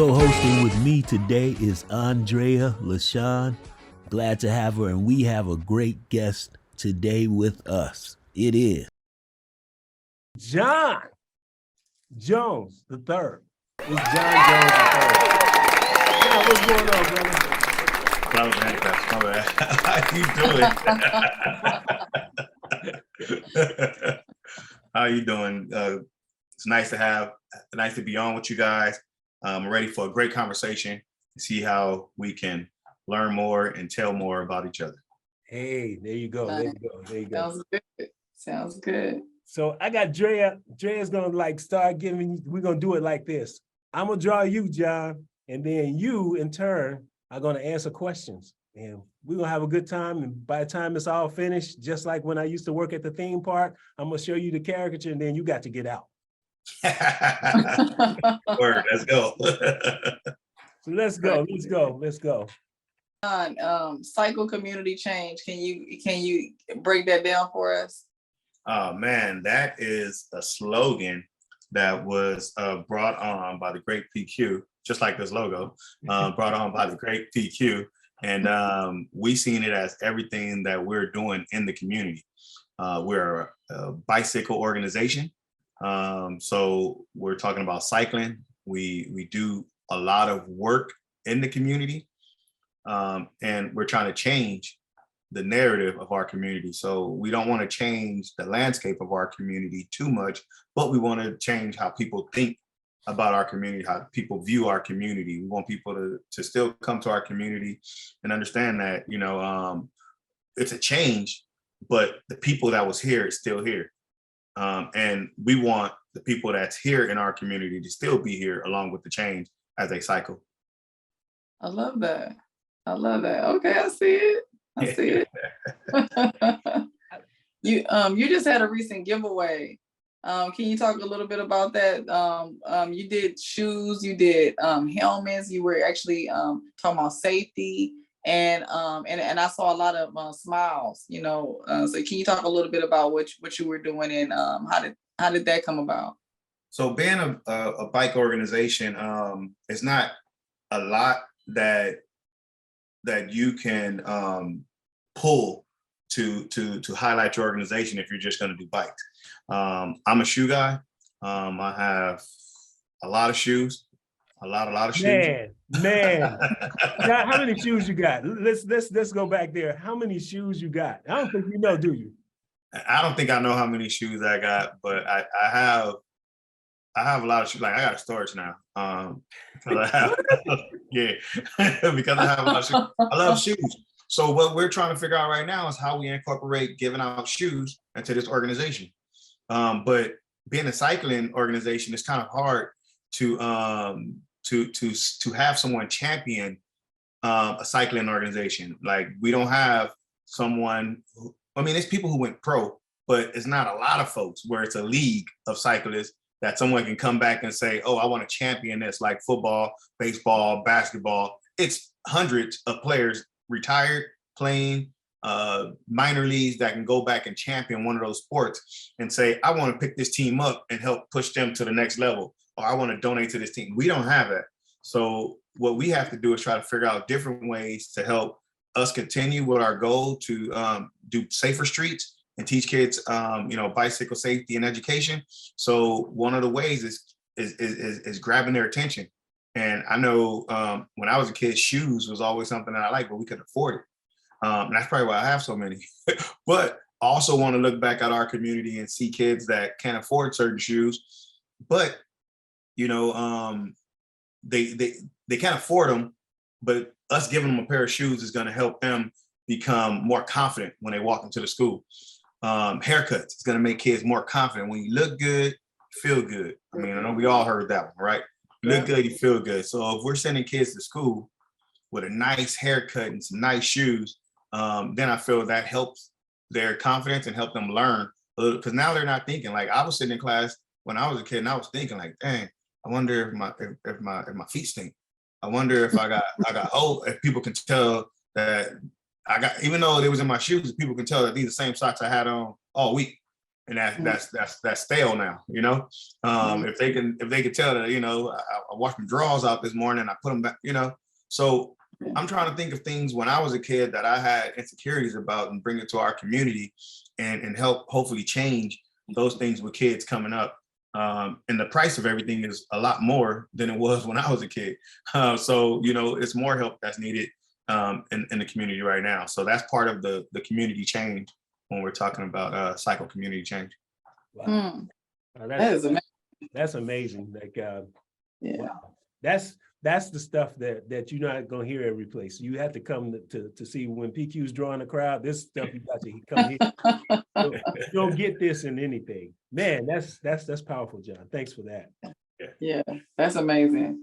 Co-hosting with me today is Andrea LaShawn. Glad to have her, and we have a great guest today with us. It is John Jones the third. It's John Jones the third. John, what's going on, brother? My bad. How you doing? It's nice to be on with you guys. I'm ready for a great conversation to see how we can learn more and tell more about each other. Hey, there you go. There you go. Sounds good. So I got Drea. Drea's gonna start giving. We're gonna do it like this. I'm gonna draw you, John, and then you, in turn, are gonna answer questions. And we're gonna have a good time. And by the time it's all finished, just like when I used to work at the theme park, I'm gonna show you the caricature, and then you got to get out. Word, let's go. So let's go. Cycle community change. Can you break that down for us? Oh man, that is a slogan that was brought on by the great PeQue, just like this logo, brought on by the great PeQue. And we seen it as everything that we're doing in the community. We're a bicycle organization. So we're talking about cycling. We do a lot of work in the community. And we're trying to change the narrative of our community. So we don't want to change the landscape of our community too much, but we want to change how people think about our community, how people view our community. We want people to still come to our community and understand that, it's a change, but the people that was here is still here. And we want the people that's here in our community to still be here along with the change as they cycle. I love that. Okay, I see it. You just had a recent giveaway. Can you talk a little bit about that? You did shoes, you did helmets, you were actually talking about safety, and I saw a lot of smiles, so can you talk a little bit about what you were doing, and how did that come about? So being a bike organization, it's not a lot that you can pull to highlight your organization if you're just going to do bikes. I'm a shoe guy. I have a lot of shoes, a lot of shoes. Man. Now, how many shoes you got? Let's go back there. How many shoes you got? I don't think you know, do you? I don't think I know how many shoes I got, but I have a lot of shoes. Like I got a storage now. Because I have because I have a lot of shoes. I love shoes. So what we're trying to figure out right now is how we incorporate giving out shoes into this organization. But being a cycling organization, it's kind of hard to have someone champion a cycling organization. Like we don't have someone it's people who went pro, but it's not a lot of folks where it's a league of cyclists that someone can come back and say, oh, I want to champion this, like football, baseball, basketball. It's hundreds of players retired, playing minor leagues that can go back and champion one of those sports and say, I want to pick this team up and help push them to the next level, or I want to donate to this team. We don't have that. So what we have to do is try to figure out different ways to help us continue with our goal to do safer streets and teach kids, bicycle safety and education. So one of the ways is grabbing their attention. And I know when I was a kid, shoes was always something that I liked, but we couldn't afford it. And that's probably why I have so many. But I also want to look back at our community and see kids that can't afford certain shoes, but they can't afford them. But us giving them a pair of shoes is going to help them become more confident when they walk into the school. Haircuts is going to make kids more confident. When you look good, feel good. I know we all heard that one, right? You look good, you feel good. So if we're sending kids to school with a nice haircut and some nice shoes, then I feel that helps their confidence and help them learn. Because now they're not thinking. Like I was sitting in class when I was a kid and I was thinking like, dang, I wonder if my feet stink. I wonder if I got if people can tell that I got, even though they was in my shoes, people can tell that these are the same socks I had on all week. and that's stale now. You know, if they can tell that, you know, I washed my drawers out this morning, I put them back. You know, so I'm trying to think of things when I was a kid that I had insecurities about and bring it to our community and help hopefully change those things with kids coming up. And the price of everything is a lot more than it was when I was a kid. So, you know, it's more help that's needed in the community right now. So that's part of the community change when we're talking about cycle community change. Wow. That is amazing. That's amazing. Like, Yeah. wow. That's the stuff that you're not gonna hear every place. You have to come to see when PQ's drawing a crowd. This stuff you got to come here. You don't get this in anything. Man, that's powerful, John. Thanks for that. Yeah, that's amazing.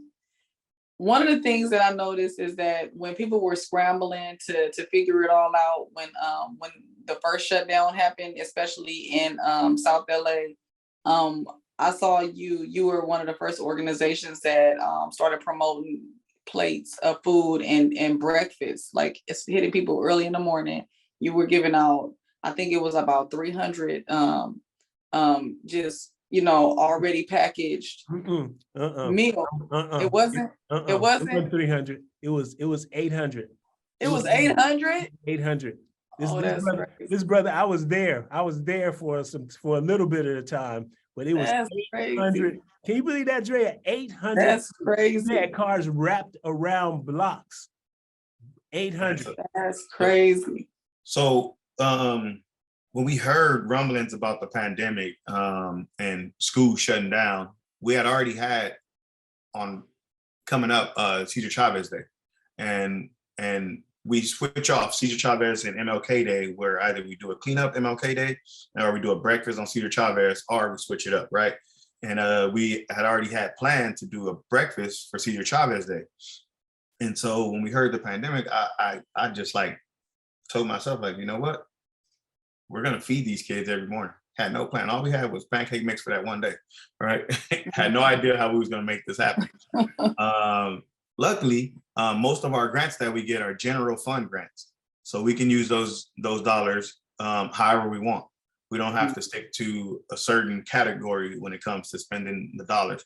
One of the things that I noticed is that when people were scrambling to figure it all out when the first shutdown happened, especially in South LA, I saw you were one of the first organizations that started promoting plates of food and breakfast. Like, it's hitting people early in the morning. You were giving out, I think it was about 300 just, you know, already packaged meal. It wasn't. It wasn't 300. It was 800. It was 800. 800. This brother, I was there for a little bit at a time, but it was 800. Crazy. Can you believe that, Drea? 800. That's crazy. They had cars wrapped around blocks. 800. That's crazy. So when we heard rumblings about the pandemic and school shutting down, we had already had on coming up Cesar Chavez Day, and we switch off Cesar Chavez and MLK Day, where either we do a cleanup MLK Day, or we do a breakfast on Cesar Chavez, or we switch it up, right? And we had already had planned to do a breakfast for Cesar Chavez Day, and so when we heard the pandemic, I just like told myself, like, you know what? We're gonna feed these kids every morning. Had no plan. All we had was pancake mix for that one day, right? Had no idea how we was gonna make this happen. Luckily, most of our grants that we get are general fund grants, so we can use those dollars however we want. We don't have to stick to a certain category when it comes to spending the dollars.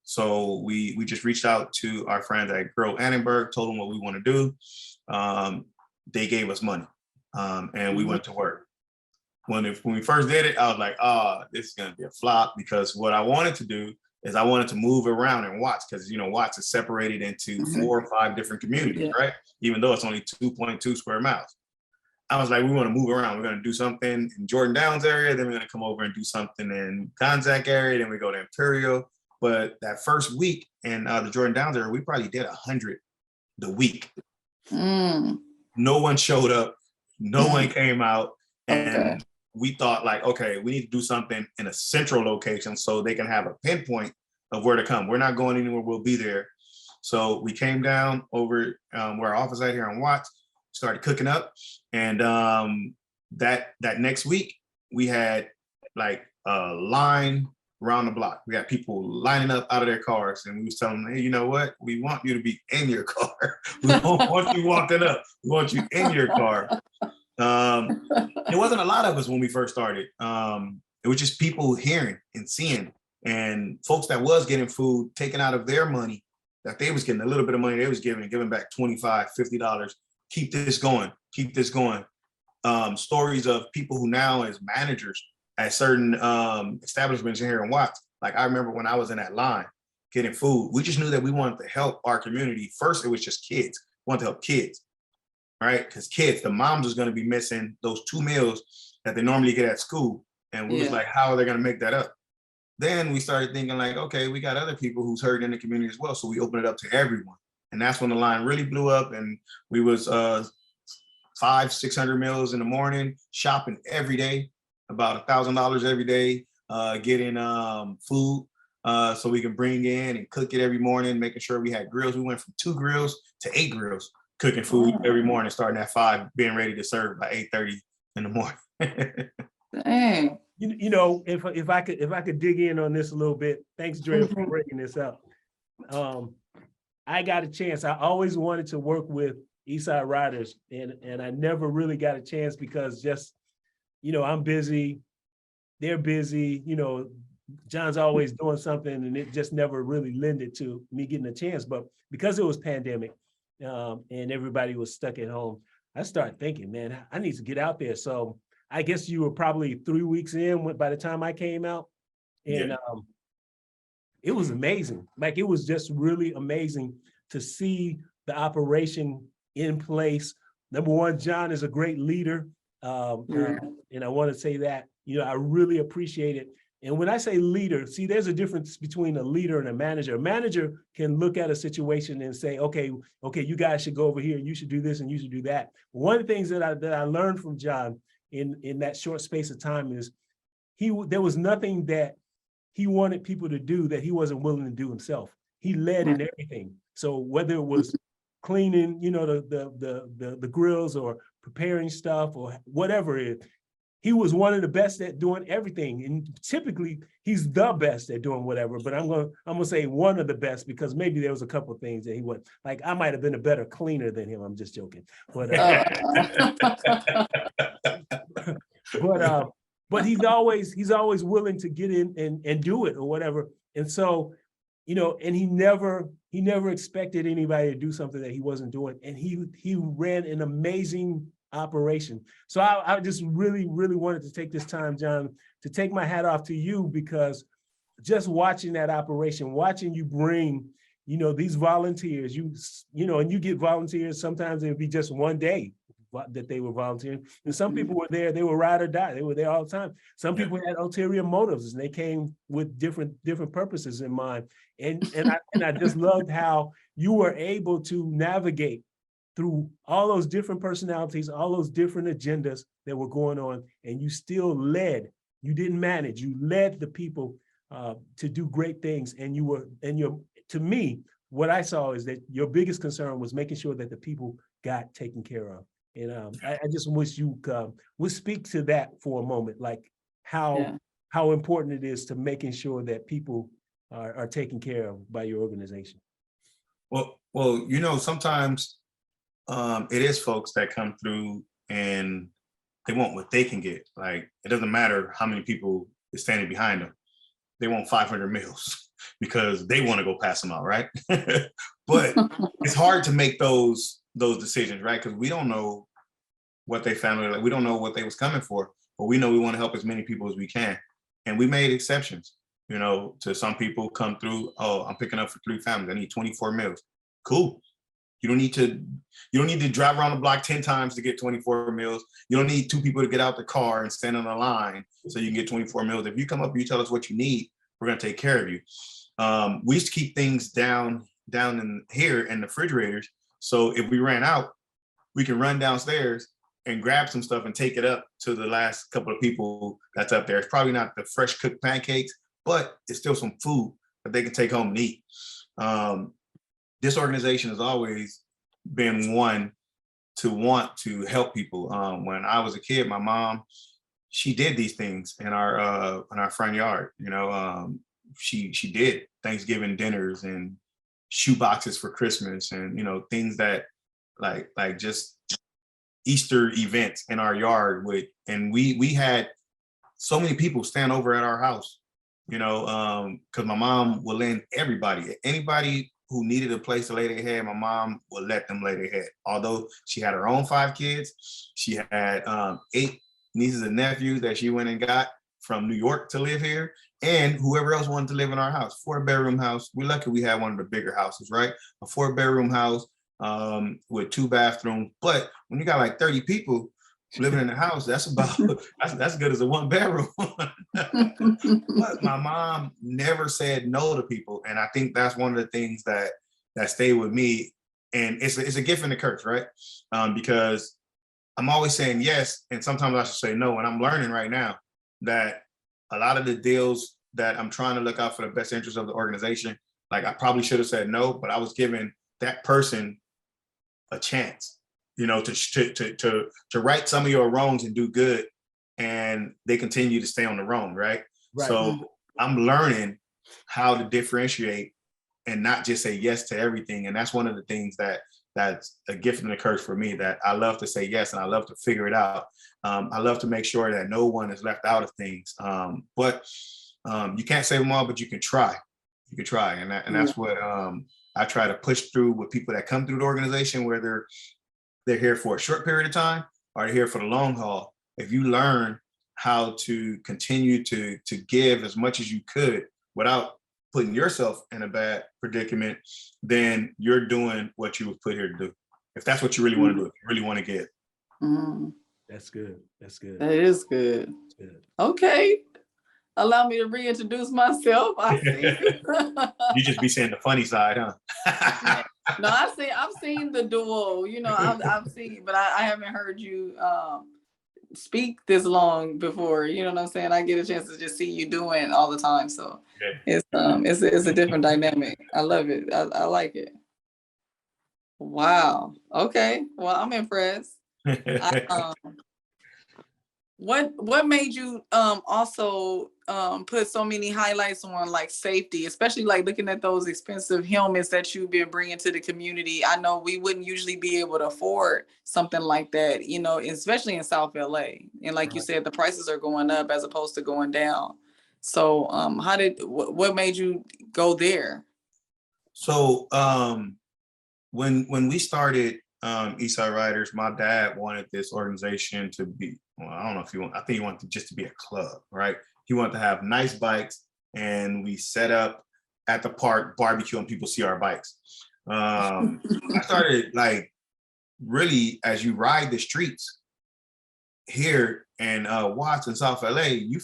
So we just reached out to our friends at Grow Annenberg, told them what we want to do. They gave us money, and we went to work. When we first did it, I was like, this is gonna be a flop, because what I wanted to do is I wanted to move around and Watts, because, you know, Watts is separated into 4 or 5 different communities, right? Even though it's only 2.2 square miles. I was like, we want to move around. We're going to do something in Jordan Downs area, then we're going to come over and do something in Gonzac area, then we go to Imperial. But that first week in the Jordan Downs area, we probably did 100 the week. No one showed up. No one came out. And we thought, like, okay, we need to do something in a central location so they can have a pinpoint of where to come. We're not going anywhere. We'll be there. So we came down over where our office at here on Watts, started cooking up. And that next week, we had like a line around the block. We had people lining up out of their cars, and we was telling them, hey, you know what? We want you to be in your car. We don't want you walking up. We want you in your car. It wasn't a lot of us when we first started. It was just people hearing and seeing, and folks that was getting food taken out of their money, that they was getting a little bit of money they was giving back $25, $50. Keep this going. Keep this going. Stories of people who now is managers at certain establishments here in Watts. Like, I remember when I was in that line getting food, we just knew that we wanted to help our community. First, it was just kids. We wanted to help kids. Right? Because kids, the moms was going to be missing those 2 meals that they normally get at school. And we was like, how are they going to make that up? Then we started thinking, like, okay, we got other people who's hurting in the community as well. So we opened it up to everyone. And that's when the line really blew up. And we was 500-600 meals in the morning, shopping every day, about $1,000 every day, getting food so we can bring in and cook it every morning, making sure we had grills. We went from 2 grills to 8 grills. Cooking food every morning, starting at 5, being ready to serve by 8:30 in the morning. Dang. You know, if I could dig in on this a little bit. Thanks, Dre, for breaking this up. I got a chance. I always wanted to work with Eastside Riders, and I never really got a chance because just, you know, I'm busy. they're busy, John's always doing something, and it just never really lended to me getting a chance. But because it was pandemic, and everybody was stuck at home, I started thinking, man, I need to get out there. So I guess you were probably 3 weeks in by the time I came out. And Yeah. It was amazing. Like, it was just really amazing to see the operation in place. Number one, John is a great leader. And I want to say that, I really appreciate it. And when I say leader, see, there's a difference between a leader and a manager. A manager can look at a situation and say, okay, you guys should go over here, you should do this, and you should do that. One of the things that I learned from John in that short space of time is there was nothing that he wanted people to do that he wasn't willing to do himself. He led in everything. So whether it was cleaning, the grills, or preparing stuff, or whatever it is, he was one of the best at doing everything. And typically he's the best at doing whatever, but I'm gonna say one of the best, because maybe there was a couple of things that he wasn't. Like, I might have been a better cleaner than him. I'm just joking. But but he's always willing to get in and do it or whatever. And so, and he never expected anybody to do something that he wasn't doing. And he ran an amazing operation. So I just really, really wanted to take this time, John, to take my hat off to you, because just watching that operation, watching you bring, these volunteers, and you get volunteers, sometimes it would be just one day that they were volunteering. And some people were there, they were ride or die. They were there all the time. Some people had ulterior motives, and they came with different purposes in mind. And I just loved how you were able to navigate through all those different personalities, all those different agendas that were going on, and you still led. You didn't manage. You led the people to do great things. And to me, what I saw is that your biggest concern was making sure that the people got taken care of. And I just wish you would speak to that for a moment, like how important it is to making sure that people are taken care of by your organization. Well, sometimes it is folks that come through and they want what they can get. Like, it doesn't matter how many people is standing behind them. They want 500 meals because they want to go pass them out, right? But it's hard to make those decisions, right? Because we don't know what they family like. We don't know what they was coming for, but we know we want to help as many people as we can. And we made exceptions, to some people come through. Oh, I'm picking up for 3 families. I need 24 meals. Cool. You don't need to drive around the block 10 times to get 24 meals. You don't need 2 people to get out the car and stand on the line so you can get 24 meals. If you come up, you tell us what you need, we're going to take care of you. We used to keep things down in here in the refrigerators. So if we ran out, we can run downstairs and grab some stuff and take it up to the last couple of people that's up there. It's probably not the fresh cooked pancakes, but it's still some food that they can take home and eat. This organization has always been one to want to help people. When I was a kid, my mom, she did these things in our front yard. She did Thanksgiving dinners and shoe boxes for Christmas, and things that like just Easter events in our yard and we had so many people stand over at our house, because my mom would lend anybody who needed a place to lay their head. My mom would let them lay their head. Although she had her own 5 kids, she had 8 nieces and nephews that she went and got from New York to live here, and whoever else wanted to live in our house. 4-bedroom house. We're lucky we had one of the bigger houses, right? A 4-bedroom house with 2 bathrooms. But when you got like 30 people living in the house, that's about that's good as a 1-bedroom. But my mom never said no to people, and I think that's one of the things that stayed with me. And it's a gift and a curse, right? Because I'm always saying yes, and sometimes I should say no. And I'm learning right now that a lot of the deals that I'm trying to look out for the best interest of the organization, like, I probably should have said no, but I was giving that person a chance, to right some of your wrongs and do good, and they continue to stay on the wrong, right? So I'm learning how to differentiate and not just say yes to everything. And that's one of the things that that's a gift and a curse for me, that I love to say yes and I love to figure it out. I love to make sure that no one is left out of things. But you can't save them all, but you can try. You can try, and that's what I try to push through with people that come through the organization, whether they're here for a short period of time or they're here for the long haul. If you learn how to continue to give as much as you could without putting yourself in a bad predicament, then you're doing what you were put here to do. If that's what you really want to do, if you really want to give. That's good. That's good. That is good. That's good. Okay. Allow me to reintroduce myself. I see. You just be saying the funny side, huh? No, I've seen the duo, you know, I've seen, but I haven't heard you speak this long before. You know what I'm saying? I get a chance to just see you doing all the time. So it's a different dynamic. I love it. I like it. Wow. Okay. Well, I'm impressed. What made you also put so many highlights on like safety, especially like looking at those expensive helmets that you've been bringing to the community? I know we wouldn't usually be able to afford something like that, you know, especially in South LA. And like you said, the prices are going up as opposed to going down. So what made you go there? So when we started Eastside Riders, my dad wanted this organization to be, well, I don't know if he wanted, I think he wanted just to be a club, right? He wanted to have nice bikes, and we set up at the park barbecue and people see our bikes. I started like, really, as you ride the streets here in Watts and South LA, you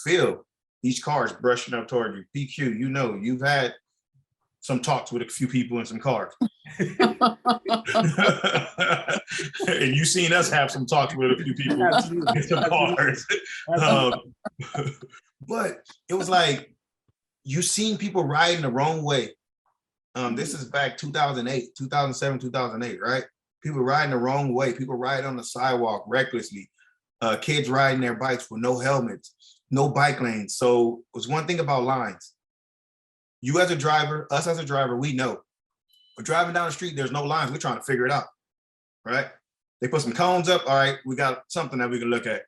feel these cars brushing up toward you. PeQue, you know, you've had some talks with a few people in some cars. And you've seen us have some talks with a few people in some cars. But it was like, you seen people riding the wrong way. This is back 2008, 2007, 2008, right? People riding the wrong way. People riding on the sidewalk recklessly. Kids riding their bikes with no helmets, no bike lanes. So it was one thing about lines. You as a driver, us as a driver, we know. We're driving down the street, there's no lines, we're trying to figure it out, right? They put some cones up, all right, we got something that we can look at.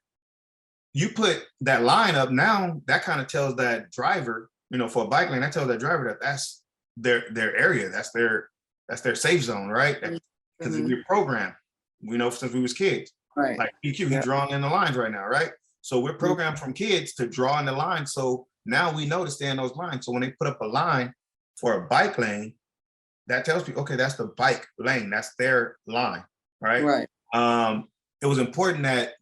You put that line up, now that kind of tells that driver, you know, for a bike lane, that tells that driver that that's their area, that's their safe zone, right? Because we're programmed, we know since we was kids. Right. Like PeQue, he's drawing in the lines right now, right? So we're programmed from kids to draw in the line. So now we know to stay in those lines. So when they put up a line for a bike lane, that tells people, okay, that's the bike lane, that's their line, right? Right. It was important that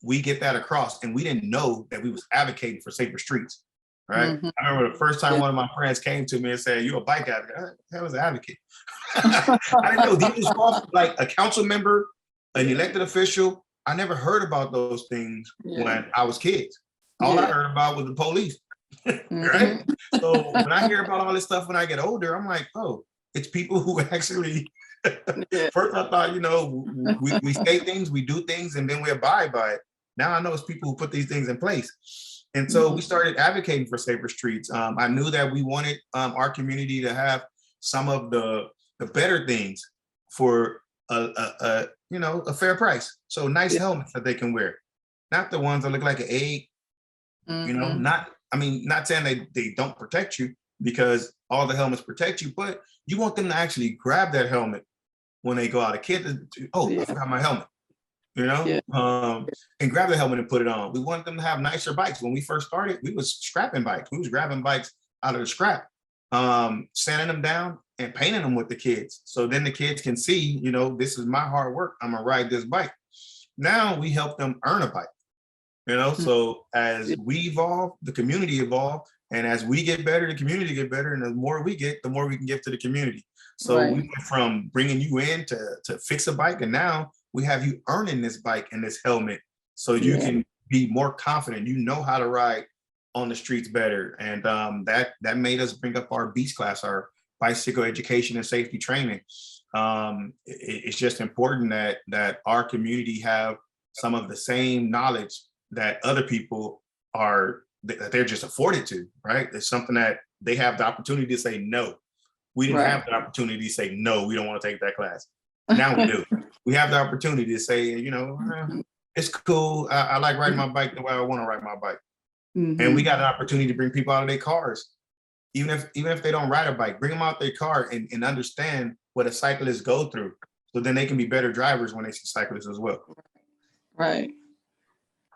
we get that across, and we didn't know that we was advocating for safer streets, right? I remember the first time one of my friends came to me and said, "You a bike advocate?" I said, "Hell is an advocate?" I didn't know these was like a council member, an elected official. I never heard about those things when I was kids. All I heard about was the police, right? So when I hear about all this stuff when I get older, I'm like, oh, it's people who actually, first I thought, you know, we say things, we do things, and then we abide by it. Now I know it's people who put these things in place. And so we started advocating for safer streets. I knew that we wanted our community to have some of the better things for a fair price. So nice helmets that they can wear, not the ones that look like an egg. You know, not saying they don't protect you, because all the helmets protect you, but you want them to actually grab that helmet when they go out. A kid, I forgot my helmet, you know, and grab the helmet and put it on. We want them to have nicer bikes. When we first started, we was scrapping bikes. We was grabbing bikes out of the scrap, sanding them down and painting them with the kids. So then the kids can see, you know, this is my hard work. I'm gonna ride this bike. Now we help them earn a bike. You know, so as we evolve, the community evolve, and as we get better, the community get better, and the more we get, the more we can give to the community. So we went from bringing you in to fix a bike, and now we have you earning this bike and this helmet, so you can be more confident. You know how to ride on the streets better, and that made us bring up our beast class, our bicycle education and safety training. It's just important that our community have some of the same knowledge that other people that they're just afforded to, right? It's something that they have the opportunity to say, no, We didn't Right. have the opportunity to say, no, we don't want to take that class. Now we do. We have the opportunity to say, it's cool. I like riding my bike the way I want to ride my bike. And we got an opportunity to bring people out of their cars. Even if they don't ride a bike, bring them out their car and understand what a cyclist go through. So then they can be better drivers when they see cyclists as well. Right.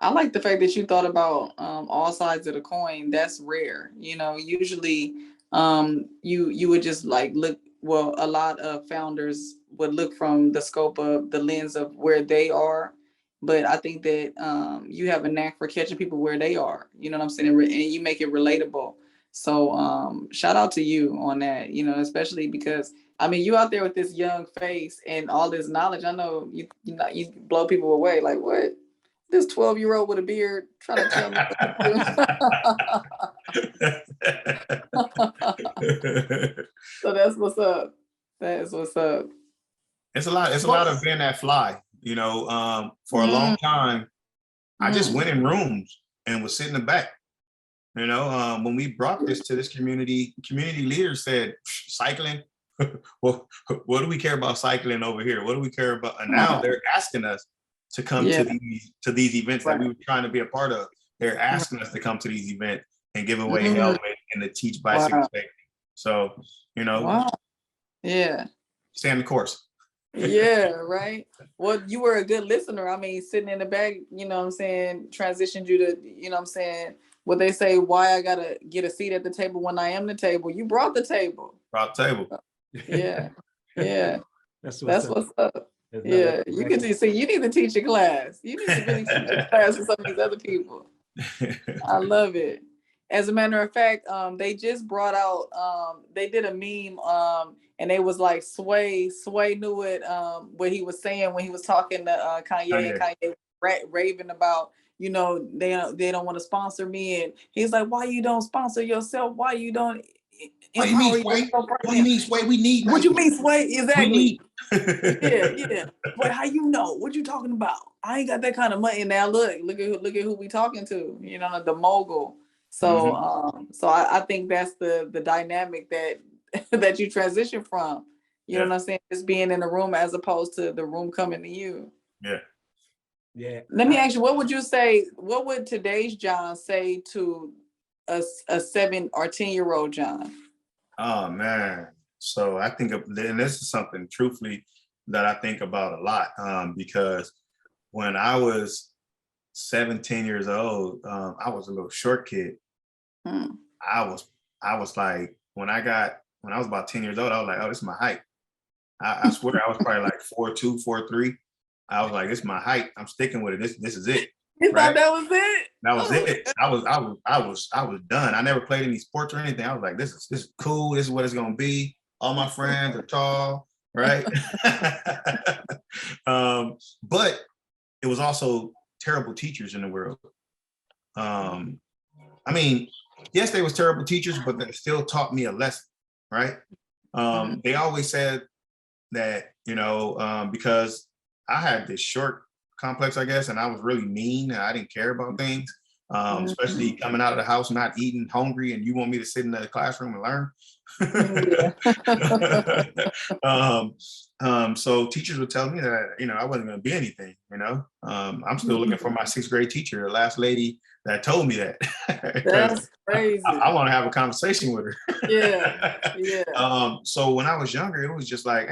I like the fact that you thought about all sides of the coin. That's rare. Usually you would just like look, well, a lot of founders would look from the scope of the lens of where they are. But I think that you have a knack for catching people where they are, you know what I'm saying? And you make it relatable. So shout out to you on that, especially because you out there with this young face and all this knowledge. I know you blow people away. Like, what? This 12-year-old with a beard trying to tell me what to do. So that's what's up. That is what's up. It's a lot of being that fly, for a long time. I just went in rooms and was sitting in the back. When we brought this to this community leaders said, cycling, well, what do we care about cycling over here? What do we care about? And now they're asking us to come to these events that we were trying to be a part of. They're asking us to come to these events and give away helmet and to teach bicycle safety. So, yeah, stay on the course. Yeah, right. Well, you were a good listener. Sitting in the back, transitioned you to, what they say, why I gotta get a seat at the table when I am the table. You brought the table. Yeah. That's what's up. Yeah, you can see. You need to teach a class. You need to really teach a class to some of these other people. I love it. As a matter of fact, they just brought out. They did a meme. And they was like, Sway knew it. What he was saying when he was talking to Kanye, and Kanye raving about, they don't want to sponsor me, and he's like, why you don't sponsor yourself? Why you don't? What do you mean, Sway? What do you mean, Sway? We need. What you mean, Sway? Exactly. Yeah. But how you know? What you talking about? I ain't got that kind of money. Now look at who we talking to. The mogul. So so I think that's the dynamic that you transition from. You know what I'm saying? Just being in the room as opposed to the room coming to you. Yeah. Let me ask you, what would today's John say to a 7 or 10-year-old John? Oh man. So I think and this is something truthfully that I think about a lot, because when I was 17 years old, I was a little short kid. I was like, when I was about 10 years old, I was like, oh, this is my height. I swear I was probably like 4'2", 4'3". I was like, this is my height. I'm sticking with it. This is it. You thought that was it? That was it. I was done. I never played any sports or anything. I was like, this is cool. This is what it's gonna be. All my friends are tall, right? But it was also terrible teachers in the world. Yes, they was terrible teachers, but they still taught me a lesson, right? They always said that, because I had this short complex, I guess, and I was really mean and I didn't care about things, especially coming out of the house, not eating, hungry, and you want me to sit in the classroom and learn. So teachers would tell me that, I wasn't going to be anything, I'm still looking for my 6th grade teacher, the last lady that told me that. That's crazy. I want to have a conversation with her. Yeah. So when I was younger, it was just like,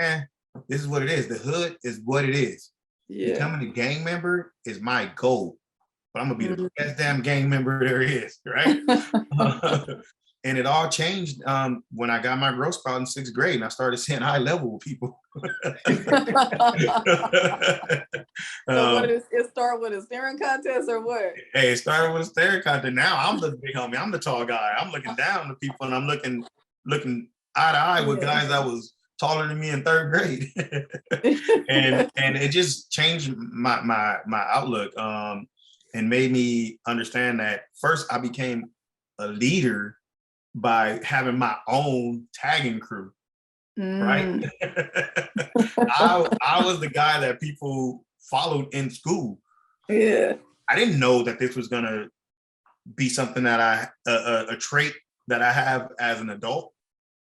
this is what it is. The hood is what it is. Yeah. Becoming a gang member is my goal, but I'm gonna be the best damn gang member there is, right? And it all changed when I got my growth spot in 6th grade and I started seeing high level with people. So what did it start with, a staring contest or what? Hey, it started with a staring contest. Now I'm the big homie. I'm the tall guy. I'm looking down to people and I'm looking eye to eye with guys that was taller than me in 3rd grade. and it just changed my outlook, and made me understand that first I became a leader by having my own tagging crew, right? I was the guy that people followed in school. Yeah. I didn't know that this was gonna be something that a trait that I have as an adult.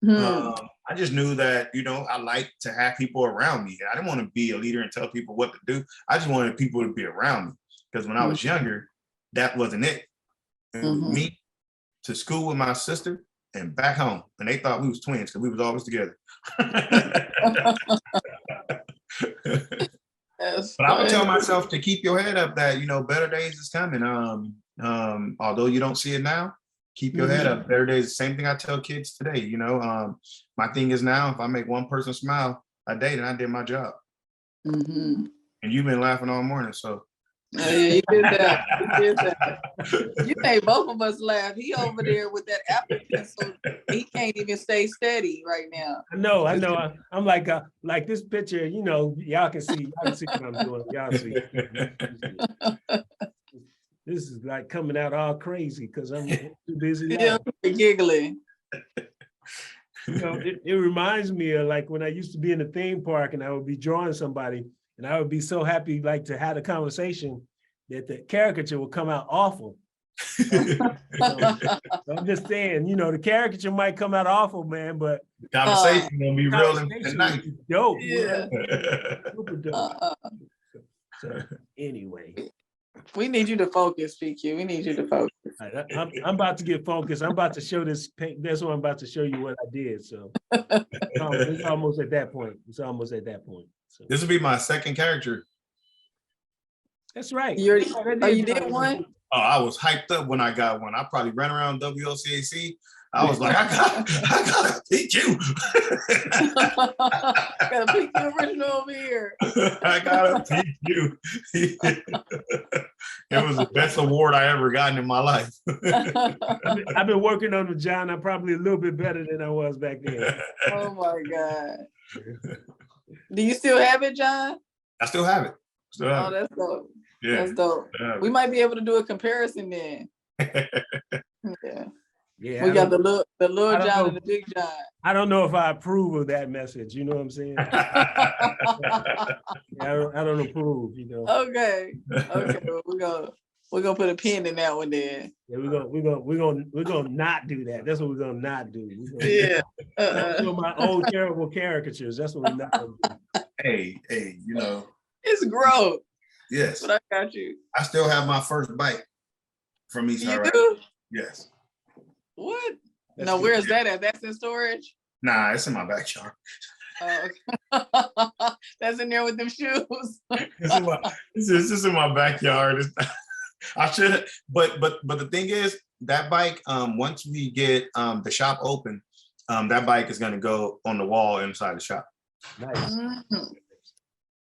I just knew that, you know, I like to have people around me. I didn't want to be a leader and tell people what to do. I just wanted people to be around me, because when I was younger, that wasn't it. It was me to school with my sister and back home, and they thought we was twins because we was always together. But I would tell myself to keep your head up, that, you know, better days is coming. Although you don't see it now, keep your head up. Better days. Same thing I tell kids today. You know, my thing is now, if I make one person smile a day, then I did my job. And you've been laughing all morning, so. Oh, yeah, you did that. You did that. You made both of us laugh. He over there with that Apple Pencil. He can't even stay steady right now. I know. I'm like this picture, you know, y'all can see what I'm doing. Y'all see. This is like coming out all crazy because I'm too busy now. Giggling. You know, it reminds me of like when I used to be in the theme park and I would be drawing somebody and I would be so happy like to have a conversation that the caricature would come out awful. I'm just saying, you know, the caricature might come out awful, man, but the conversation gonna be real and nice. Dope. Yeah. Super dope. So anyway. We need you to focus, PeQue. We need you to focus. I'm about to get focused. I'm about to show this paint. That's what I'm about to show you what I did. So it's almost at that point. So. This will be my second character. That's right. You did one? Oh, I was hyped up when I got one. I probably ran around WOCAC. I was like, I got a PeQue. Got a PeQue original over here. I got a PeQue. It was the best award I ever gotten in my life. I've been working on the John. I'm probably a little bit better than I was back then. Oh my God. Do you still have it, John? I still have it. That's dope. Yeah. That's dope. We might be able to do a comparison then. Yeah. Yeah, we got the little John and the big John. I don't know if I approve of that message. You know what I'm saying? I don't approve. You know. Okay. Well, we're gonna put a pin in that one then. Yeah, we're gonna not do that. That's what we're gonna not do. Yeah. Show my old terrible caricatures. That's what we're not gonna do. Hey, you know. It's growth. Yes. But I got you. I still have my first bike from Eastside. You do? Yes. What? No, where's that at? That's in storage? Nah, it's in my backyard. Oh, okay. That's in there with them shoes. It's just in my backyard. I should, but the thing is, that bike, once we get the shop open, that bike is gonna go on the wall inside the shop. Nice.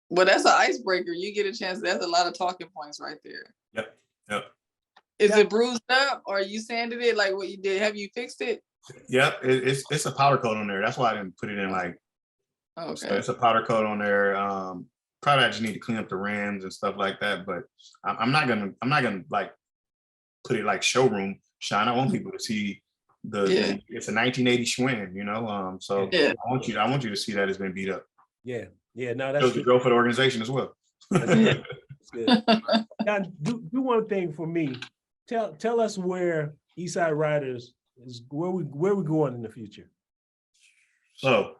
Well, that's an icebreaker. You get a chance. That's a lot of talking points right there. Yep. Is it bruised up or you sanded it like what you did? Have you fixed it? Yep, it's a powder coat on there. That's why I didn't put it in like. Okay. So it's a powder coat on there. Probably I just need to clean up the rims and stuff like that. But I'm not gonna like put it like showroom shine. I want people to see it's a 1980 Schwinn, you know. So I want you to see that it's been beat up. Yeah. No, that's the growth for the organization as well. That's good. Now, do one thing for me. Tell us where Eastside Riders is, where we going in the future. So,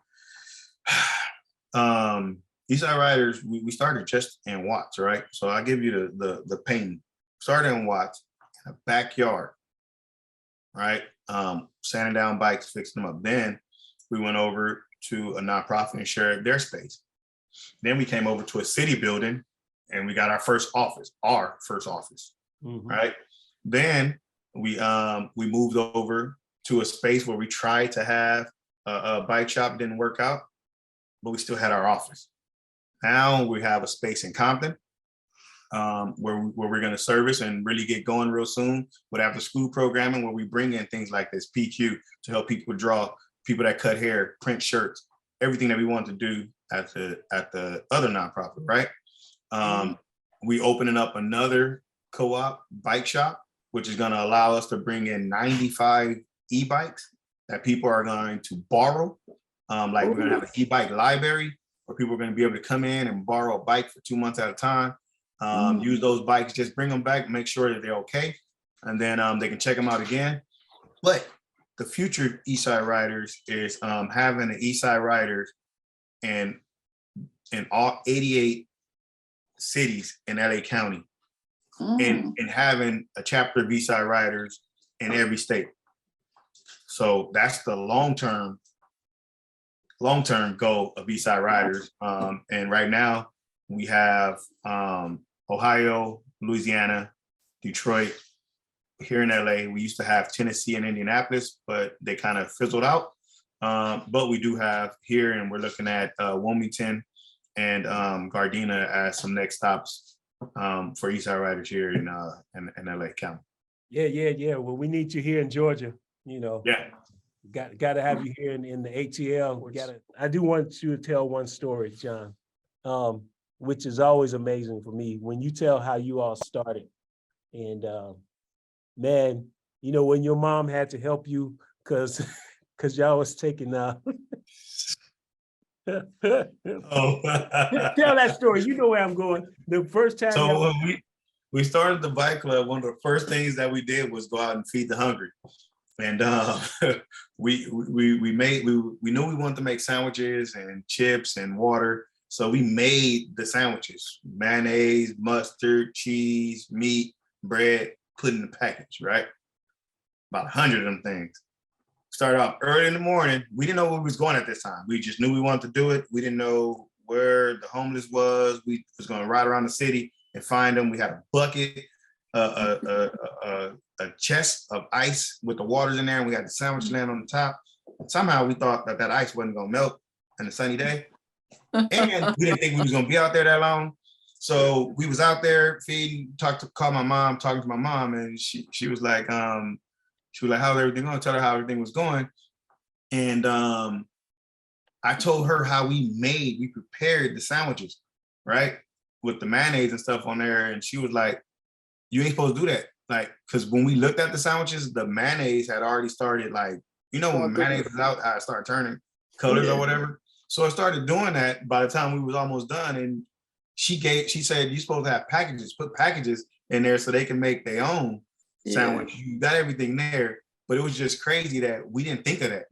Eastside Riders, we started just in Watts, right? So I give you the pain. Started in Watts, in a backyard, right? Sanding down bikes, fixing them up. Then we went over to a nonprofit and shared their space. Then we came over to a city building and we got our first office, right? Then we moved over to a space where we tried to have a bike shop, didn't work out, but we still had our office. Now we have a space in Compton where we're going to service and really get going real soon with after school programming, where we bring in things like this PeQue to help people draw, people that cut hair, print shirts, everything that we want to do at the other nonprofit, right? We opening up another co-op bike shop, which is going to allow us to bring in 95 e-bikes that people are going to borrow. Like we're going to have an e-bike library where people are going to be able to come in and borrow a bike for 2 months at a time. Use those bikes, just bring them back, make sure that they're okay. And then they can check them out again. But the future Eastside Riders is having the Eastside Riders in all 88 cities in LA County, and having a chapter of Eastside Riders in every state. So that's the long-term goal of Eastside Riders. And right now we have Ohio, Louisiana, Detroit. Here in LA, we used to have Tennessee and Indianapolis, but they kind of fizzled out. But we do have here, and we're looking at Wilmington and Gardena as some next stops for Eastside Riders here in LA County. Yeah. Well, we need you here in Georgia. You know. Yeah. Got to have you here in the ATL. I do want you to tell one story, John, which is always amazing for me when you tell how you all started. And man, you know, when your mom had to help you because y'all was taking Oh. tell that story. You know where I'm going. The first time. So when we started the bike club, one of the first things that we did was go out and feed the hungry. And we knew we wanted to make sandwiches and chips and water. So we made the sandwiches: mayonnaise, mustard, cheese, meat, bread, put in the package, right? About 100 of them things. Started off early in the morning. We didn't know where we was going at this time. We just knew we wanted to do it. We didn't know where the homeless was. We was going to ride around the city and find them. We had a bucket, a chest of ice with the waters in there, and we had the sandwich land on the top. And somehow we thought that ice wasn't going to melt in a sunny day. And we didn't think we was going to be out there that long. So we was out there feeding, talking to my mom, and she was like, how's everything going? Tell her how everything was going. And I told her how we prepared the sandwiches, right? With the mayonnaise and stuff on there. And she was like, you ain't supposed to do that. Like, because when we looked at the sandwiches, the mayonnaise had already started, like, you know, when mayonnaise is out, I started turning colors or whatever. So I started doing that by the time we was almost done. And she said, you're supposed to have packages, put packages in there so they can make their own sandwich. You got everything there. But it was just crazy that we didn't think of that.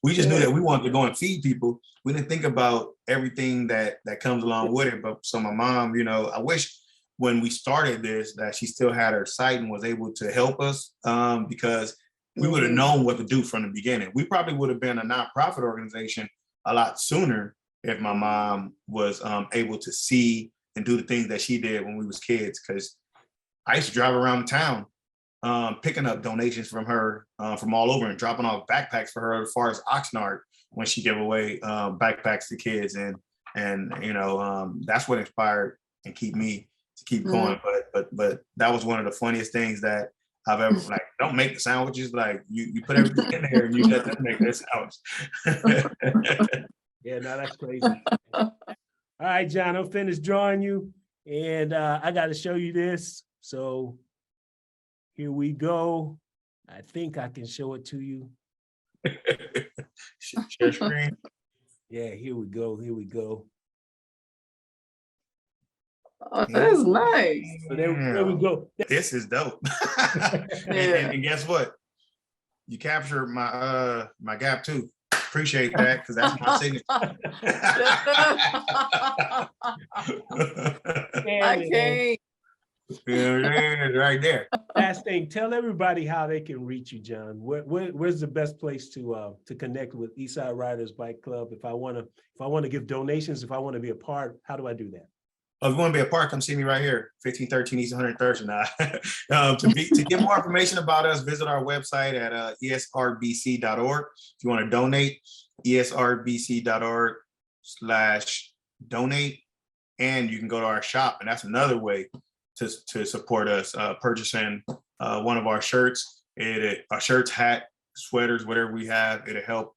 We just knew that we wanted to go and feed people. We didn't think about everything that comes along with it. But so my mom, you know, I wish when we started this that she still had her site and was able to help us, because we would have known what to do from the beginning. We probably would have been a nonprofit organization a lot sooner if my mom was able to see and do the things that she did when we was kids. Because I used to drive around town picking up donations from her from all over and dropping off backpacks for her as far as Oxnard when she gave away backpacks to kids. And you know, that's what inspired and keep me to keep going. But that was one of the funniest things that I've ever, like, don't make the sandwiches, like you put everything in there and you let them make their sandwich. Yeah, no, that's crazy. All right, John, I'm finished drawing you, and I got to show you this. So here we go. I think I can show it to you. Share screen. Yeah, here we go. Here we go. Oh, that's nice. So there we go. This is dope. and guess what? You captured my my gap too. Appreciate that, because that's my signature. I can't. Yeah, right there. Last thing, tell everybody how they can reach you, John. Where's the best place to connect with Eastside Riders Bike Club? If I want to give donations, if I want to be a part, how do I do that? If you want to be a part, come see me right here, 1513 East 103rd. Now, to get more information about us, visit our website at esrbc.org. If you want to donate, esrbc.org/donate, and you can go to our shop, and that's another way to support us, purchasing one of our shirts, our shirts, hat, sweaters, whatever we have. It'll help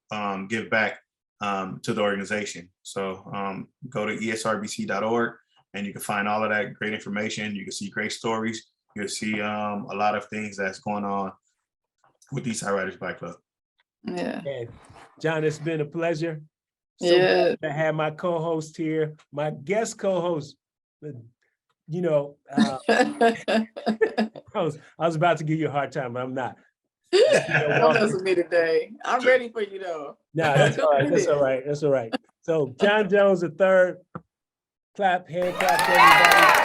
give back to the organization. So go to esrbc.org. And you can find all of that great information. You can see great stories. You'll see a lot of things that's going on with Eastside Riders Bike Club. Yeah. And John, it's been a pleasure. So Yeah. I have my co-host here, my guest co-host. You know, I was about to give you a hard time, but I'm not. Don't mess with me today. I'm ready for you though. Nah, that's all right. That's all right. That's all right. So John Jones III, clap, hand clap for everybody.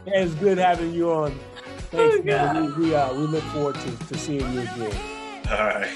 It's good having you on. Thanks, man. We look forward to seeing you again. All right.